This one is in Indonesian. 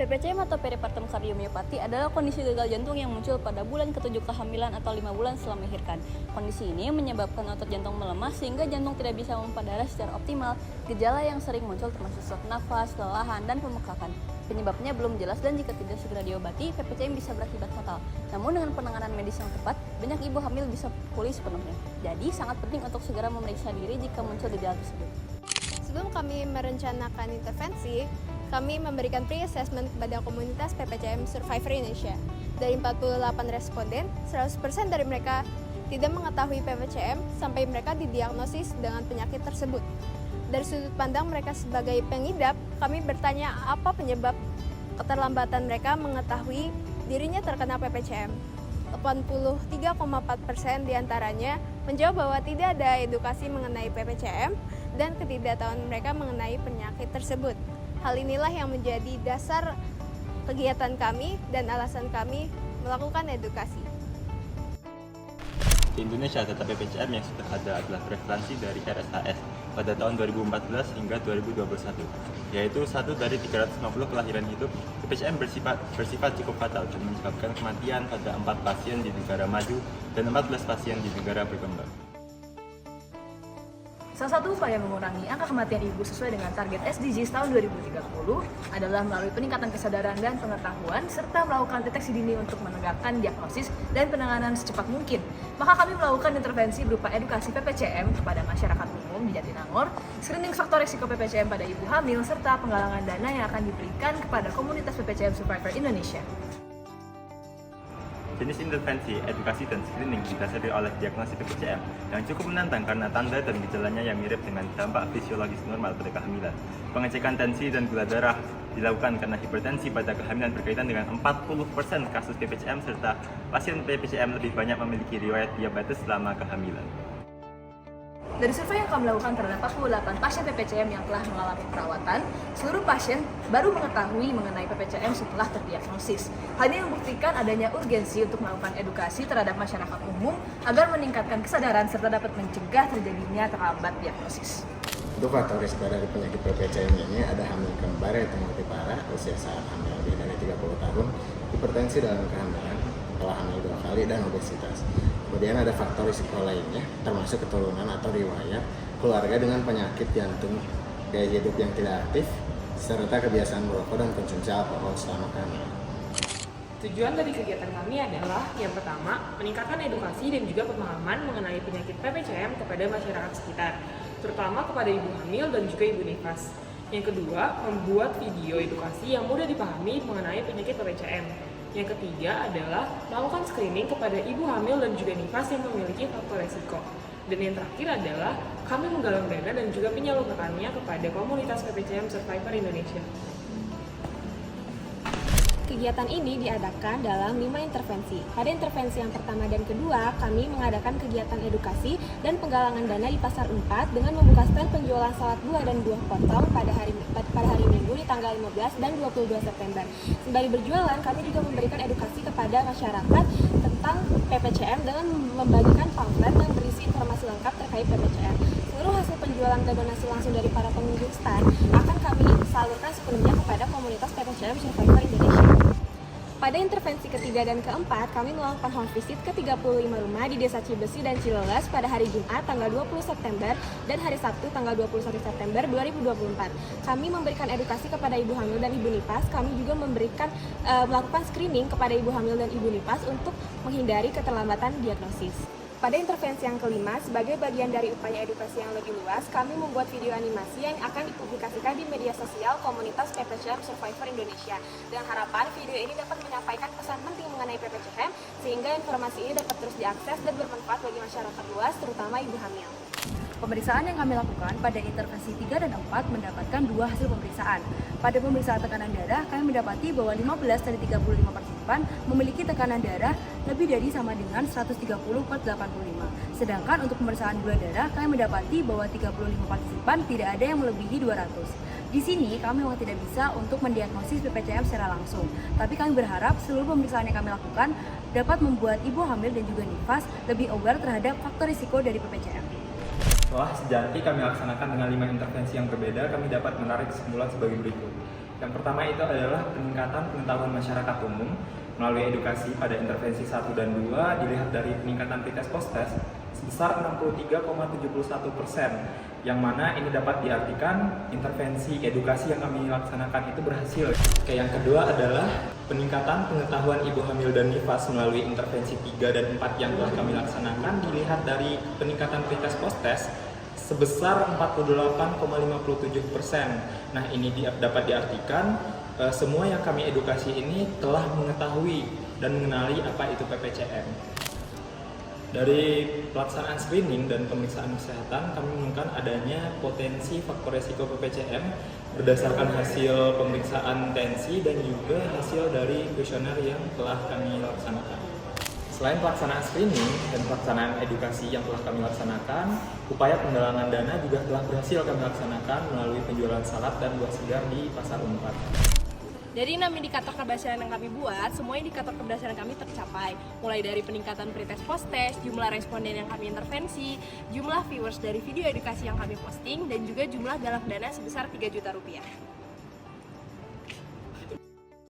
PPCM atau peripartum kardiomyopati adalah kondisi gagal jantung yang muncul pada bulan ke-7 kehamilan atau 5 bulan setelah melahirkan. Kondisi ini menyebabkan otot jantung melemah sehingga jantung tidak bisa memompa darah secara optimal. Gejala yang sering muncul termasuk sesak nafas, kelelahan, dan pembengkakan. Penyebabnya belum jelas dan jika tidak segera diobati, PPCM bisa berakibat fatal. Namun dengan penanganan medis yang tepat, banyak ibu hamil bisa pulih sepenuhnya. Jadi sangat penting untuk segera memeriksa diri jika muncul gejala tersebut. Sebelum kami merencanakan intervensi, kami memberikan pre-assessment kepada komunitas PPCM Survivor Indonesia. Dari 48 responden, 100% dari mereka tidak mengetahui PPCM sampai mereka didiagnosis dengan penyakit tersebut. Dari sudut pandang mereka sebagai pengidap, kami bertanya apa penyebab keterlambatan mereka mengetahui dirinya terkena PPCM. 83,4% diantaranya menjawab bahwa tidak ada edukasi mengenai PPCM dan ketidaktahuan mereka mengenai penyakit tersebut. Hal inilah yang menjadi dasar kegiatan kami dan alasan kami melakukan edukasi. Di Indonesia, data PPCM yang sudah ada adalah referensi dari RSHS pada tahun 2014 hingga 2021, yaitu 1 dari 350 kelahiran hidup. PPCM bersifat cukup fatal dan menyebabkan kematian pada 4 pasien di negara maju dan 14 pasien di negara berkembang. Salah satu upaya mengurangi angka kematian ibu sesuai dengan target SDGs tahun 2030 adalah melalui peningkatan kesadaran dan pengetahuan serta melakukan deteksi dini untuk menegakkan diagnosis dan penanganan secepat mungkin. Maka kami melakukan intervensi berupa edukasi PPCM kepada masyarakat umum di Jatinangor, screening faktor risiko PPCM pada ibu hamil, serta penggalangan dana yang akan diberikan kepada komunitas PPCM Survivor Indonesia. Jenis intervensi, edukasi, dan screening didasari oleh diagnosis PPCM yang cukup menantang karena tanda dan gejalanya yang mirip dengan dampak fisiologis normal pada kehamilan. Pengecekan tensi dan gula darah dilakukan karena hipertensi pada kehamilan berkaitan dengan 40% kasus PPCM serta pasien PPCM lebih banyak memiliki riwayat diabetes selama kehamilan. Dari survei yang kami lakukan terhadap 48 pasien PPCM yang telah mengalami perawatan, seluruh pasien baru mengetahui mengenai PPCM setelah terdiagnosis. Hal ini membuktikan adanya urgensi untuk melakukan edukasi terhadap masyarakat umum agar meningkatkan kesadaran serta dapat mencegah terjadinya terlambat diagnosis. Untuk faktor risiko dari penyakit PPCM ini ada hamil kembar yaitu mati parah usia saat hamil lebih dari 30 tahun, hipertensi dalam kehamilan, telah hamil 2 kali, dan obesitas. Kemudian ada faktor risiko lainnya, termasuk keturunan atau riwayat, keluarga dengan penyakit jantung, gaya hidup yang tidak aktif, serta kebiasaan merokok dan konsumsi alkohol selama kehamilan. Tujuan dari kegiatan kami adalah yang pertama, meningkatkan edukasi dan juga pemahaman mengenai penyakit PPCM kepada masyarakat sekitar, terutama kepada ibu hamil dan juga ibu nifas. Yang kedua, membuat video edukasi yang mudah dipahami mengenai penyakit PPCM. Yang ketiga adalah melakukan screening kepada ibu hamil dan juga nifas yang memiliki faktor resiko. Dan yang terakhir adalah kami menggalang dana dan juga menyalurkannya kepada komunitas PPCM Survivor Indonesia. Kegiatan ini diadakan dalam 5 intervensi. Pada intervensi yang pertama dan kedua, kami mengadakan kegiatan edukasi dan penggalangan dana di Pasar 4 dengan membuka stand penjualan salad buah dan buah potong pada hari Minggu di tanggal 15 dan 22 September. Sembari berjualan, kami juga memberikan edukasi kepada masyarakat tentang PPCM dengan membagikan pamflet yang berisi informasi lengkap terkait PPCM. Seluruh hasil penjualan dan donasi langsung dari para pengunjung stand akan kami salurkan sepenuhnya kepada komunitas PPCM Survivor Indonesia. Pada intervensi ketiga dan keempat, kami melakukan home visit ke 35 rumah di Desa Cibesi dan Cileles pada hari Jumat tanggal 20 September dan hari Sabtu tanggal 21 September 2024. Kami memberikan edukasi kepada ibu hamil dan ibu nifas. Kami juga melakukan screening kepada ibu hamil dan ibu nifas untuk menghindari keterlambatan diagnosis. Pada intervensi yang kelima, sebagai bagian dari upaya edukasi yang lebih luas, kami membuat video animasi yang akan dipublikasikan di media sosial komunitas PPCM Survivor Indonesia. Dengan harapan video ini dapat menyampaikan pesan penting mengenai PPCM, sehingga informasi ini dapat terus diakses dan bermanfaat bagi masyarakat luas, terutama ibu hamil. Pemeriksaan yang kami lakukan pada intervensi 3 dan 4 mendapatkan 2 hasil pemeriksaan. Pada pemeriksaan tekanan darah, kami mendapati bahwa 15 dari 35 partisipan memiliki tekanan darah lebih dari sama dengan 130/85. Sedangkan untuk pemeriksaan gula darah, kami mendapati bahwa 35 partisipan tidak ada yang melebihi 200. Di sini kami memang tidak bisa untuk mendiagnosis PPCM secara langsung, tapi kami berharap seluruh pemeriksaan yang kami lakukan dapat membuat ibu hamil dan juga nifas lebih aware terhadap faktor risiko dari PPCM. Setelah sejati kami laksanakan dengan 5 intervensi yang berbeda, kami dapat menarik kesimpulan sebagai berikut. Yang pertama itu adalah peningkatan pengetahuan masyarakat umum melalui edukasi pada intervensi 1 dan 2 dilihat dari peningkatan pretest post-test sebesar 63,71%, yang mana ini dapat diartikan intervensi edukasi yang kami laksanakan itu berhasil. Oke, yang kedua adalah peningkatan pengetahuan ibu hamil dan nifas melalui intervensi 3 dan 4 yang telah kami laksanakan dilihat dari peningkatan pretest post-test sebesar 48,57%. Nah, ini dapat diartikan semua yang kami edukasi ini telah mengetahui dan mengenali apa itu PPCM. Dari pelaksanaan screening dan pemeriksaan kesehatan, kami menemukan adanya potensi faktor resiko PPCM berdasarkan hasil pemeriksaan tensi dan juga hasil dari kuesioner yang telah kami laksanakan. Selain pelaksanaan screening dan pelaksanaan edukasi yang telah kami laksanakan, upaya penggalangan dana juga telah berhasil kami laksanakan melalui penjualan salad dan buah segar di Pasar Unpad. Dari 6 indikator keberhasilan yang kami buat, semua indikator keberhasilan kami tercapai. Mulai dari peningkatan pretest post-test, jumlah responden yang kami intervensi, jumlah viewers dari video edukasi yang kami posting, dan juga jumlah galang dana sebesar 3 juta rupiah.